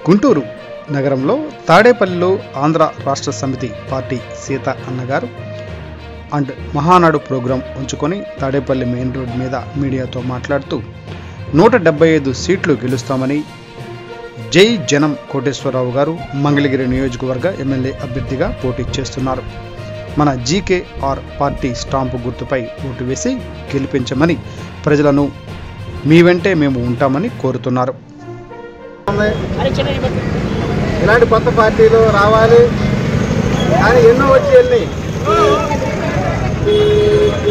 గుంటూరు నగరంలో తాడేపల్లిలో ఆంధ్ర రాష్ట్ర సమితి పార్టీ సీత అన్నగారు అండ్ మహానాడు ప్రోగ్రాం ఉంచుకొని తాడేపల్లి మెయిన్ రోడ్ మీద మీడియాతో మాట్లాడుతూ 175 సీట్లు గెలుస్తామని జై జనం కోటేశ్వరరావు గారు మంగళగిరి నియోజకవర్గ ఎమ్మెల్యే అభ్యర్థిగా పోటీ చేస్తున్నారు. మన జీకేఆర్ పార్టీ స్టాంపు గుర్తుపై ఓటు వేసి గెలిపించమని ప్రజలను మీ వెంటే మేము ఉంటామని కోరుతున్నారు. ఇలాంటి కొత్త పార్టీలు రావాలి కానీ ఎన్నో వచ్చి వెళ్ళి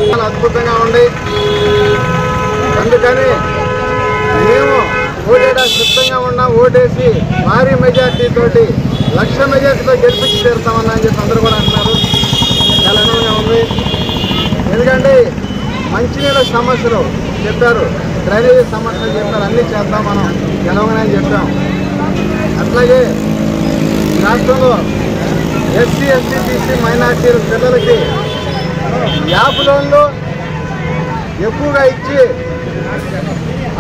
చాలా అద్భుతంగా ఉంది. అందుకని మేము ఓటేయడానికి సిద్ధంగా ఉన్నాం. ఓటేసి భారీ మెజార్టీ తోటి 1,00,000 మెజార్టీతో గెలిపించి తీరుతామన్నా అని చెప్పి అందరూ కూడా అంటున్నారు. చాలా ఆనందంగా ఉంది. ఎందుకంటే మంచినీళ్ళ సమస్యలు చెప్పారు, డ్రైనేజీ సమస్యలు చెప్పారు, అన్నీ చేద్దాం మనం గెలవగానే అని చెప్పాం. అట్లాగే రాష్ట్రంలో ఎస్సీ, ఎస్టీ, బీసీ, మైనార్టీల పిల్లలకి యాప్ లోన్లు ఎక్కువగా ఇచ్చి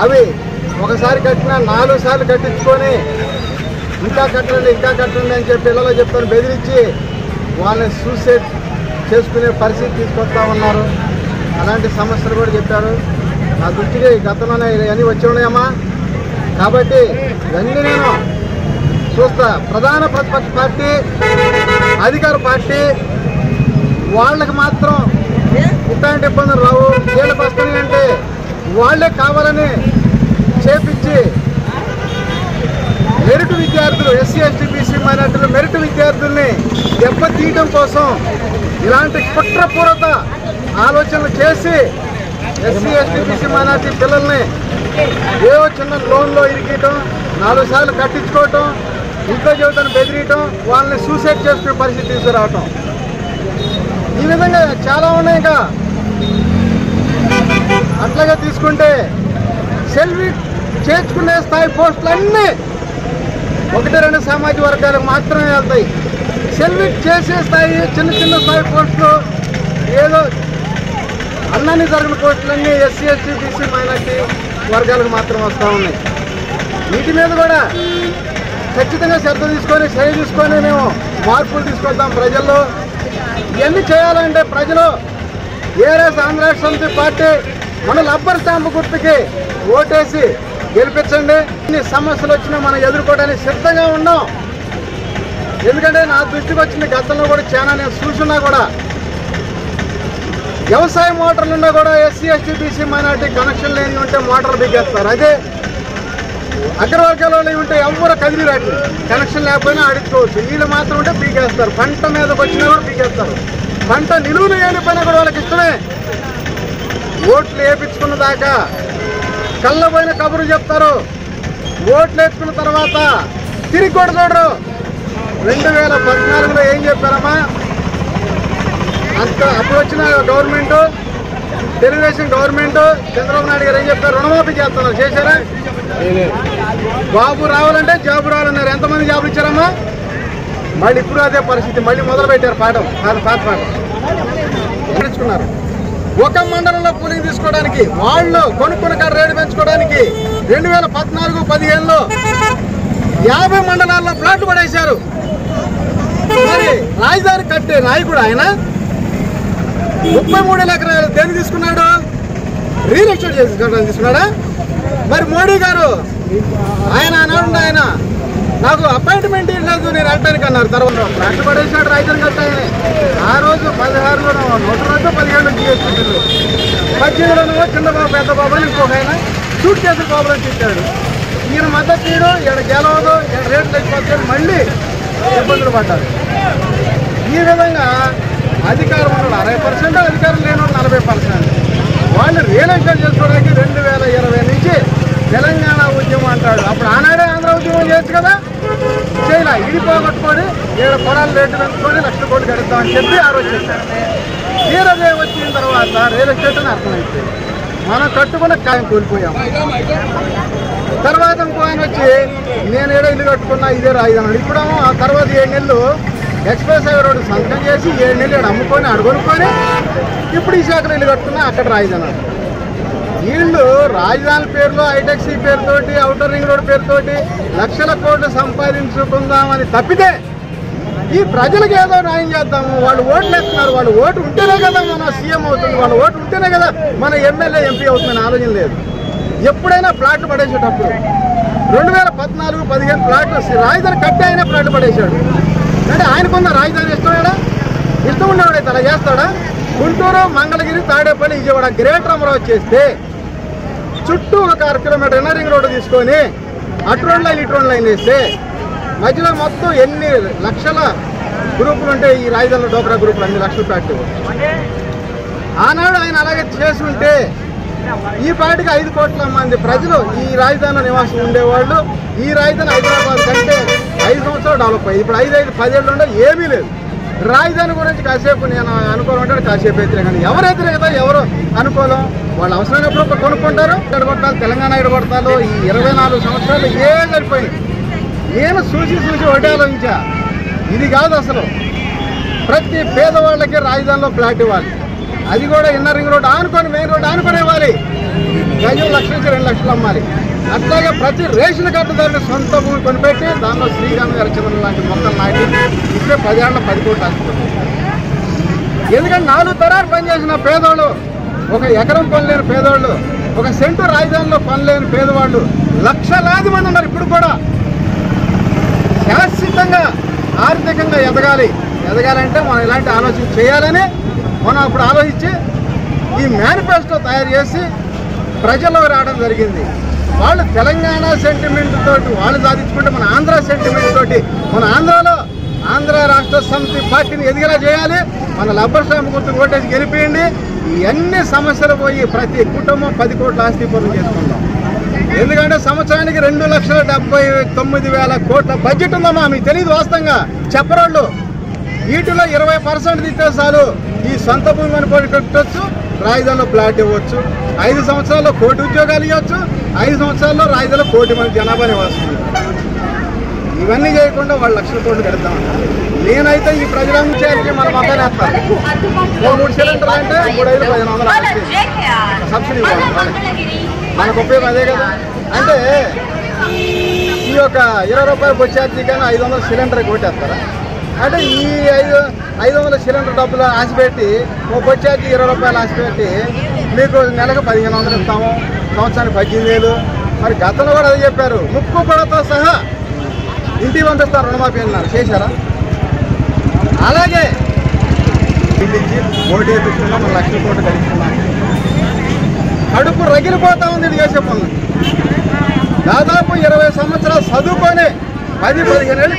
అవి ఒకసారి కట్టినా 4 సార్లు కట్టించుకొని ఇంకా కట్టండి అని చెప్పి పిల్లలు చెప్తారు, బెదిరించి వాళ్ళని సూసైడ్ చేసుకునే పరిస్థితి తీసుకొస్తా ఉన్నారు. అలాంటి సమస్యలు కూడా చెప్పారు. నా దృష్టికి గతంలోనే ఇవన్నీ వచ్చి ఉన్నాయమ్మా. కాబట్టి ఇవన్నీ నేను చూస్తా. ప్రధాన ప్రతిపక్ష పార్టీ, అధికార పార్టీ వాళ్ళకి మాత్రం ఇట్లాంటి ఇబ్బందులు రావు. వీళ్ళకి వస్తున్నాయి అంటే వాళ్ళే కావాలని చేపించి మెరిట్ విద్యార్థులు, ఎస్సీ, ఎస్టీ, బీసీ, మైనార్టీలు మెరిట్ విద్యార్థుల్ని దెబ్బతీయడం కోసం ఇలాంటి కుట్రపూరిత ఆలోచనలు చేసి ఎస్సీ, ఎస్టీ, బీసీ, మైనార్టీ పిల్లల్ని ఏవో చిన్న లోన్లో ఇరికియటం, 4 సార్లు కట్టించుకోవటం, ఇంట్లో జీవితాన్ని బెదిరియటం, వాళ్ళని సూసైడ్ చేసుకునే పరిస్థితి తీసుకురావటం, ఈ విధంగా చాలా ఉన్నాయి. ఇంకా అట్లాగే తీసుకుంటే సెల్ఫీ చేర్చుకునే స్థాయి పోస్టులు అన్నీ 1-2 సామాజిక వర్గాలకు మాత్రమే వెళ్తాయి. సెల్ఫీ చేసే స్థాయి చిన్న స్థాయి పోస్టులు ఏదో అన్నీ జరిగిన పోస్టులన్నీ ఎస్సీ, ఎస్టీ, బీసీ, మైనార్టీ వర్గాలకు మాత్రం వస్తూ ఉన్నాయి. వీటి మీద కూడా ఖచ్చితంగా శ్రద్ధ తీసుకొని సరి తీసుకొని మేము మార్పులు తీసుకొద్దాం ప్రజల్లో. ఇవన్నీ చేయాలంటే ప్రజలు ఏఆర్ఎస్ ఆంధ్ర రాష్ట్ర సమితి పార్టీ మన రబ్బర్ స్టాంపు గుర్తుకి ఓటేసి గెలిపించండి. ఇన్ని సమస్యలు వచ్చినా మనం ఎదుర్కోవడానికి సిద్ధంగా ఉన్నాం. ఎందుకంటే నా దృష్టికి వచ్చిన గతంలో కూడా చాలా నేను చూసున్నా కూడా వ్యవసాయ మోటార్లు ఉన్నా కూడా SC, ST, BC, minority connection లేని ఉంటే మోటార్లు బిగేస్తారు. అదే అగ్రవర్గాలలో ఉంటే ఎవరు కదిలి రాట్లు కనెక్షన్ లేకపోయినా అడుక్కోవచ్చు. వీళ్ళు మాత్రం ఉంటే పీకేస్తారు. పంట మీదకి వచ్చినా కూడా పీకేస్తారు. పంట నిలువులు ఏనిపోయినా కూడా వాళ్ళకి ఇష్టమే. ఓట్లు వేయించుకున్న దాకా కళ్ళపోయిన కబురు చెప్తారు. ఓట్లు వేసుకున్న తర్వాత తిరిగి కూడా చూడరు. 2014లో ఏం చెప్పారమ్మా? అప్పుడు వచ్చిన గవర్నమెంట్, తెలుగుదేశం గవర్నమెంట్, చంద్రబాబు నాయుడు గారు ఏం చెప్పారు? రుణమాఫీ చేస్తున్నారు. చేశారా? బాబు రావాలంటే జాబు రావాలన్నారు. ఎంతమంది జాబులు ఇచ్చారమ్మా? మళ్ళీ ఇప్పుడు అదే పరిస్థితి. మళ్ళీ మొదలు పెట్టారు పాఠం, పాత పాఠం నేర్చుకున్నారు. ఒక మండలంలో కూలింగ్ తీసుకోవడానికి, వాళ్ళు కొనుక్కున్న కాడ రేటు పెంచుకోవడానికి 2014-15లో 50 మండలాల్లో ప్లాట్లు పడేశారు. మరి రాజధాని కట్టే నాయకుడు ఆయన 33 ఎకరాలు దేని తీసుకున్నాడు? రియల్ ఎస్టేట్ చేసుకోవడానికి తీసుకున్నాడా? మరి మోడీ గారు ఆయన నాకు అపాయింట్మెంట్ ఇవ్వలేదు నేను వెళ్ళటానికి అన్నారు. తర్వాత ఫ్లాట్ పడేసాడు రాజధాని కట్టాయని. ఆ రోజు 16లో 115 GST బిల్లు, 18లో చిన్నబాబు పెద్ద బాబు అని ఇంకొక ఆయన సూట్ కేసులు బాబులని తిట్టాడు. ఈయన మద్దతు తీయడు, ఈయన గెలవదు, ఈయన రేట్లు ఎక్కువ మళ్ళీ ఇబ్బందులు పడ్డారు. ఈ విధంగా అధికారం ఉన్న 60%, అధికారం లేని 40%. వాళ్ళు రియల్ ఎస్టేట్ చేసుకోవడానికి 2020 నుంచి తెలంగాణ ఉద్యమం అంటాడు. అప్పుడు ఆనాడే ఆంధ్ర ఉద్యమం చేయొచ్చు కదా, చేయలే. ఇది పోగొట్టుకొని 7 పొలాలు రేటు పెంచుకొని 1,00,000 కోట్లు కడతామని చెప్పి ఆ రోజు చెప్పారు. తీరదే వచ్చిన తర్వాత రియల్ ఎస్టేట్ అని అర్థమైపోయింది. మనం కట్టుకున్న కాయం కోల్పోయాం. తర్వాత ఇంకో ఆయన వచ్చి నేను ఏదో ఇల్లు కట్టుకున్నా ఇదే రాజధాని. ఇప్పుడేమో ఆ తర్వాత 7 నెలలు ఎక్స్ప్రెస్ హైవే రోడ్డు సంతకం చేసి 7 నెలలు అమ్ముకొని అడుగునుకొని ఇప్పుడు ఈ శాఖలో ఇల్లు కట్టుకున్నా అక్కడ రాజధాని. వీళ్ళు రాజధాని పేరులో హైటెక్సీ పేరుతోటి ఔటర్ రింగ్ రోడ్ పేరుతోటి లక్షల కోట్లు సంపాదించుకుందామని తప్పితే ఈ ప్రజలకు ఏదో న్యాయం చేద్దాము. వాళ్ళు ఓట్లు వేస్తున్నారు, వాళ్ళు ఓటు ఉంటేనే కదా మన సీఎం అవుతుంది, వాళ్ళ ఓటు ఉంటేనే కదా మన ఎమ్మెల్యే ఎంపీ అవుతుందని ఆలోచన లేదు. ఎప్పుడైనా ప్లాట్లు పడేసేటప్పుడు 2014-15 ప్లాట్లు రాజధాని కట్టే అయినా ప్లాట్లు పడేశాడు. అంటే ఆయనకున్న రాజధాని ఇష్టం ఉండేవాడైతే అలా చేస్తాడా? గుంటూరు, మంగళగిరి, తాడేపల్లి, విజయవాడ గ్రేటర్ అమరావతి చేస్తే చుట్టూ ఒక 1 కిలోమీటర్ ఇన్నర్ రింగ్ రోడ్డు తీసుకొని అటు రోడ్ లైన్ ఇటు రోడ్ లైన్ వేస్తే మధ్యలో మొత్తం ఎన్ని లక్షల గ్రూపులు ఉంటాయి ఈ రాజధానిలో, డోక్రా గ్రూపులు అన్ని లక్షలు ప్లాట్లు. ఆనాడు ఆయన అలాగే చేసుంటే ఈ పాటికి 5 కోట్ల మంది ప్రజలు ఈ రాజధానిలో నివాసం ఉండేవాళ్ళు. ఈ రాజధాని హైదరాబాద్ కంటే 5 సంవత్సరాలు డెవలప్ అయ్యింది. ఇప్పుడు 5-10 ఏళ్ళు ఉండే ఏమీ లేదు. రాజధాని గురించి కాసేపు నేను అనుకోవాలంటే కాసేపు వ్యతిరేకంగా, ఎవరు వ్యతిరేకత ఎవరు అనుకూలం, వాళ్ళు అవసరమైనప్పుడు కొనుక్కుంటారు. ఎడగొట్టాలి, తెలంగాణ ఎడగొడతారు. ఈ 24 సంవత్సరాలు ఏం సరిపోయింది. నేను చూసి ఒకటే ఆలోచించా, ఇది కాదు అసలు. ప్రతి పేదవాళ్ళకి రాజధానిలో ఫ్లాట్ ఇవ్వాలి, అది కూడా ఇన్నర్ రింగ్ రోడ్ ఆనుకొని మెయిన్ రోడ్ ఆనుకొని ఇవ్వాలి. గజం 1 లక్ష నుంచి 2 లక్షలు అమ్మాలి. అట్లాగే ప్రతి రేషన్ కార్డుదారుని సొంత భూమి కొనిపెట్టి దానిలో శ్రీరామ గారి లాంటి మొక్కలు నాటి ఇప్పుడే 10 ఏళ్ళ 10 కోట్లు ఆశిస్తుంది. ఎందుకంటే 4 తరాలు పనిచేసిన పేదవాళ్ళు, 1 ఎకరం కొనలేని పేదవాళ్ళు, 1 సెంటు రాజధానిలో కొనలేని పేదవాళ్ళు లక్షలాది మంది ఉన్నారు. ఇప్పుడు కూడా శాశ్వతంగా ఆర్థికంగా ఎదగాలంటే మనం ఇలాంటి ఆలోచన చేయాలని మనం అప్పుడు ఆలోచించి ఈ మేనిఫెస్టో తయారు చేసి ప్రజల్లోకి రావడం జరిగింది. వాళ్ళు తెలంగాణ సెంటిమెంట్ తోటి వాళ్ళు సాధించుకుంటే మన ఆంధ్ర సెంటిమెంట్ తోటి మన ఆంధ్రాలో ఆంధ్ర రాష్ట్ర సమితి పార్టీని ఎదిగేలా చేయాలి. మన లబ్బర్ స్వామి గుర్తు కొట్టేసి గెలిపియండి. ఇవన్నీ సమస్యలు పోయి ప్రతి కుటుంబం 10 కోట్ల ఆస్తి పనులు చేసుకుంటాం. ఎందుకంటే సంవత్సరానికి 2,79,000 కోట్ల బడ్జెట్ ఉందమ్మా. మీకు తెలియదు వాస్తవంగా చెప్పరోళ్ళు. వీటిలో 20% తీస్తే చాలు ఈ సొంత భూమి అనుకోని కట్టవచ్చు, రాజధానిలో ప్లాట్ ఇవ్వచ్చు. 5 సంవత్సరాల్లో 1 కోటి ఉద్యోగాలు ఇవ్వచ్చు. 5 సంవత్సరాల్లో రాజధానిలో 1 కోటి మంది జనాభాని వస్తుంది. ఇవన్నీ చేయకుండా వాళ్ళు లక్షల కోట్లు కడతామన్నారు. నేనైతే ఈ ప్రజలందరూ చేసి మన మధ్య వేస్తాను. 3 సిలిండర్లు అంటే 3,500 సబ్సిడీ మనకు ఉపయోగం అదే కదా. అంటే ఈ యొక్క 20 రూపాయలు బొచ్చార్జీ కానీ 500 సిలిండర్ కొట్టేస్తారా? అంటే ఈ 500 సిలిండర్ డబ్బులు ఆశపెట్టి బొచ్చార్జీ 20 రూపాయలు ఆశపెట్టి మీకు నెలకు 1,500 ఇస్తాము, సంవత్సరానికి 18,000. మరి గతంలో కూడా అదే చెప్పారు. ముక్కు పొడతో సహా ఇంటికి పంపిస్తారు రుణమాఫీ అన్నారు, చేశారా? అలాగే ఇచ్చి ఓటు వేపిస్తున్నాం, మన 1 లక్షల కోట్లు గడిస్తున్నాం. కడుపు రగిలిపోతా ఉంది ఇది చేసే పనులు. దాదాపు 20 సంవత్సరాలు చదువుకొని 10-15 ఏళ్ళు